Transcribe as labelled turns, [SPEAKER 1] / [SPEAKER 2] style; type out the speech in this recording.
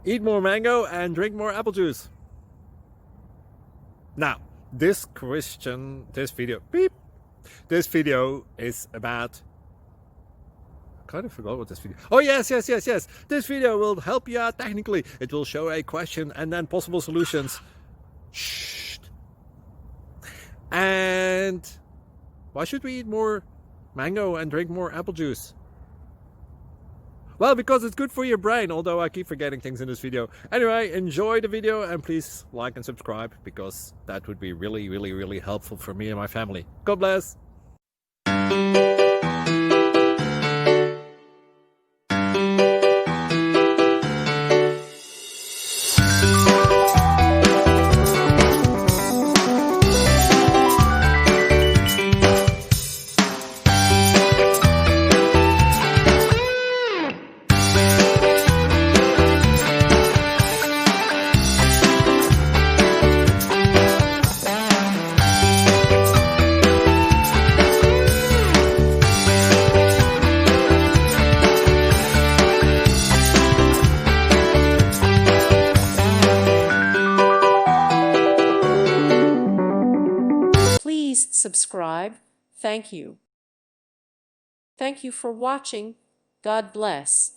[SPEAKER 1] Eat more mango and drink more apple juice. Now, this video is about, I kind of forgot what this video, oh yes, this video will help you out technically. It will show a question and then possible solutions. Shh. And why should we eat more mango and drink more apple juice? Well, because it's good for your brain, although I keep forgetting things in this video. Anyway, enjoy the video and please like and subscribe, because that would be really helpful for me and my family. God bless!
[SPEAKER 2] Please subscribe. Thank you. Thank you for watching. God bless.